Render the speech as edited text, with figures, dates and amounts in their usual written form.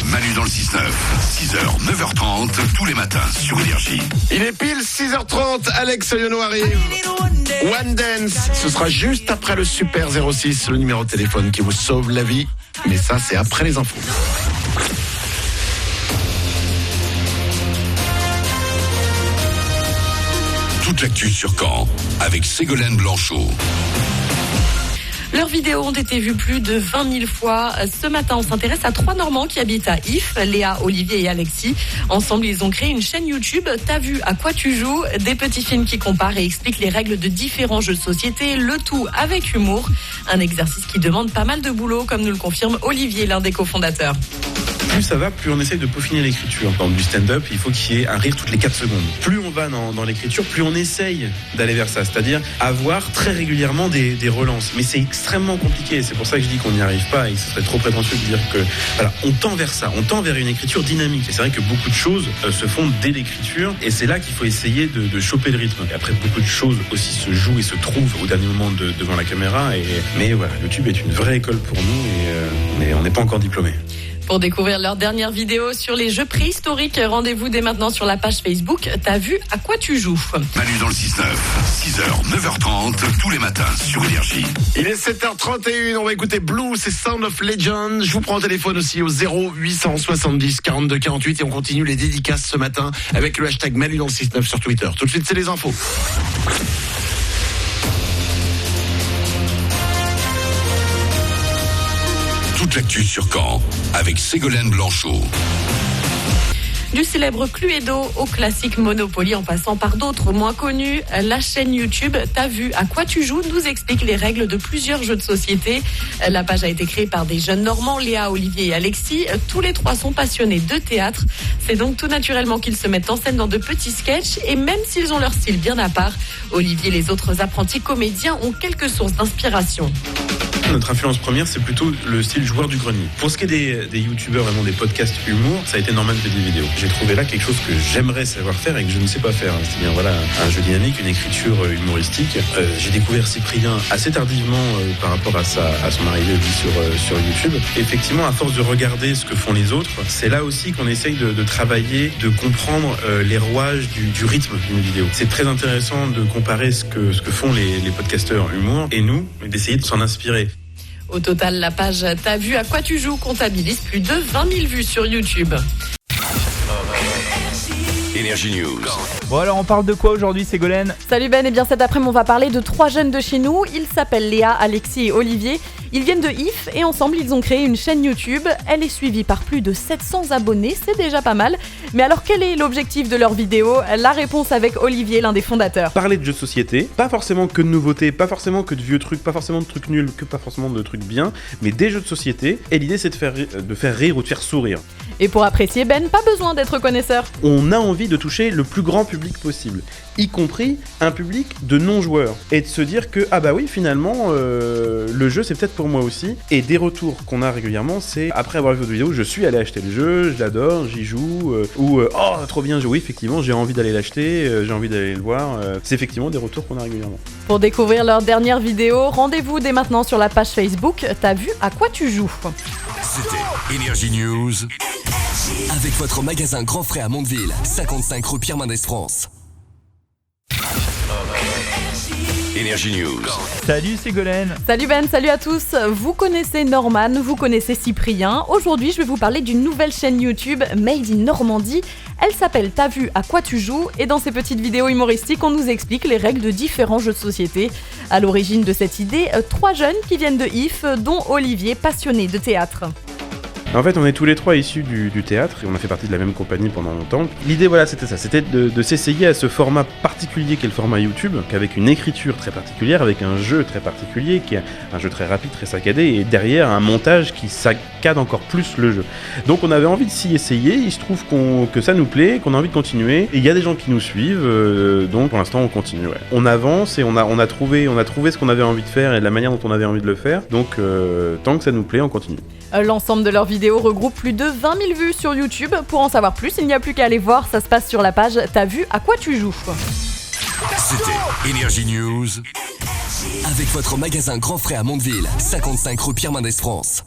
Manu dans le 6-9, 6h, 9h30, tous les matins sur Énergie. Il est pile 6h30, Alex Yono arrive. One Dance, ce sera juste après le Super 06, le numéro de téléphone qui vous sauve la vie. Mais ça, c'est après les infos. Toute l'actu sur Caen avec Ségolène Blanchot. Leurs vidéos ont été vues plus de 20 000 fois. Ce matin, on s'intéresse à 3 Normands qui habitent à If, Léa, Olivier et Alexis. Ensemble, ils ont créé une chaîne YouTube. T'as vu à quoi tu joues ? Des petits films qui comparent et expliquent les règles de différents jeux de société, le tout avec humour. Un exercice qui demande pas mal de boulot, comme nous le confirme Olivier, l'un des cofondateurs. Plus ça va, plus on essaye de peaufiner l'écriture. Dans du stand-up, il faut qu'il y ait un rire toutes les 4 secondes. Plus on va dans l'écriture, plus on essaye d'aller vers ça. C'est-à-dire avoir très régulièrement des relances. Mais c'est extrêmement compliqué. C'est pour ça que je dis qu'on n'y arrive pas et ce serait trop prétentieux de dire que... Voilà, on tend vers ça. On tend vers une écriture dynamique. Et c'est vrai que beaucoup de choses se font dès l'écriture. Et c'est là qu'il faut essayer de choper le rythme. Et après, beaucoup de choses aussi se jouent et se trouvent au dernier moment devant la caméra. Mais voilà, YouTube est une vraie école pour nous et on n'est pas encore diplômés. Pour découvrir leur dernière vidéo sur les jeux préhistoriques, rendez-vous dès maintenant sur la page Facebook. T'as vu à quoi tu joues ? Manu dans le 6-9, 6h, 9h30, tous les matins sur Énergie. Il est 7h31, on va écouter Blue, c'est Sound of Legend. Je vous prends au téléphone aussi au 0870 42 48 et on continue les dédicaces ce matin avec le hashtag Manu dans le 6-9 sur Twitter. Tout de suite, c'est les infos. Toute l'actu sur Caen avec Ségolène Blanchot. Du célèbre Cluedo au classique Monopoly en passant par d'autres moins connus, la chaîne YouTube T'as vu à quoi tu joues nous explique les règles de plusieurs jeux de société. La page a été créée par des jeunes Normands, Léa, Olivier et Alexis. Tous les 3 sont passionnés de théâtre. C'est donc tout naturellement qu'ils se mettent en scène dans de petits sketchs et même s'ils ont leur style bien à part, Olivier et les autres apprentis comédiens ont quelques sources d'inspiration. Notre influence première, c'est plutôt le style joueur du grenier. Pour ce qui est des youtubeurs, vraiment des podcasts humour, ça a été Norman fait des vidéos. J'ai trouvé là quelque chose que j'aimerais savoir faire et que je ne sais pas faire. C'est-à-dire, voilà, un jeu dynamique, une écriture humoristique. J'ai découvert Cyprien assez tardivement par rapport à son arrivée sur YouTube. Effectivement, à force de regarder ce que font les autres, c'est là aussi qu'on essaye de travailler, de comprendre les rouages du rythme d'une vidéo. C'est très intéressant de comparer ce que font les podcasteurs humour et nous, d'essayer de s'en inspirer. Au total, la page T'as vu à quoi tu joues comptabilise plus de 20 000 vues sur YouTube. Énergie News. Bon alors on parle de quoi aujourd'hui Ségolène ? Salut Ben, et bien cet après-midi on va parler de 3 jeunes de chez nous. Ils s'appellent Léa, Alexis et Olivier. Ils viennent de If et ensemble ils ont créé une chaîne YouTube. Elle est suivie par plus de 700 abonnés, c'est déjà pas mal. Mais alors quel est l'objectif de leur vidéo ? La réponse avec Olivier, l'un des fondateurs. Parler de jeux de société, pas forcément que de nouveautés, pas forcément que de vieux trucs, pas forcément de trucs nuls, que pas forcément de trucs bien, mais des jeux de société. Et l'idée c'est de faire rire ou de faire sourire. Et pour apprécier Ben, pas besoin d'être connaisseur. On a envie de toucher le plus grand public possible, y compris un public de non-joueurs. Et de se dire que, ah bah oui, finalement, le jeu c'est peut-être pour moi aussi. Et des retours qu'on a régulièrement, c'est après avoir vu votre vidéo, je suis allé acheter le jeu, je l'adore, j'y joue, ou oh trop bien joué, effectivement, j'ai envie d'aller l'acheter, j'ai envie d'aller le voir. C'est effectivement des retours qu'on a régulièrement. Pour découvrir leur dernière vidéo, rendez-vous dès maintenant sur la page Facebook T'as vu à quoi tu joues ? C'était Énergie News. Avec votre magasin Grand Frais à Mondeville, 55 rue Pierre Mendès France. Énergie News. Salut Ségolène. Salut Ben, salut à tous. Vous connaissez Norman, vous connaissez Cyprien. Aujourd'hui, je vais vous parler d'une nouvelle chaîne YouTube Made in Normandie. Elle s'appelle T'as vu à quoi tu joues ? Et dans ces petites vidéos humoristiques, on nous explique les règles de différents jeux de société. À l'origine de cette idée, 3 jeunes qui viennent de If, dont Olivier, passionné de théâtre. En fait, on est tous les 3 issus du théâtre et on a fait partie de la même compagnie pendant longtemps. L'idée, voilà, c'était ça, c'était de s'essayer à ce format particulier qu'est le format YouTube, qu'avec une écriture très particulière, avec un jeu très particulier, qui est un jeu très rapide, très saccadé, et derrière un montage qui saccade encore plus le jeu. Donc on avait envie de s'y essayer, il se trouve que ça nous plaît, qu'on a envie de continuer, et il y a des gens qui nous suivent, donc pour l'instant on continue. Ouais. On avance et on a trouvé ce qu'on avait envie de faire et la manière dont on avait envie de le faire, donc tant que ça nous plaît, on continue. L'ensemble de leurs vidéos regroupe plus de 20 000 vues sur YouTube. Pour en savoir plus, il n'y a plus qu'à aller voir, ça se passe sur la page T'as vu à quoi tu joues ? C'était Énergie News. Avec votre magasin Grand Frais à Mondeville, 55 rue Pierre Mendès France.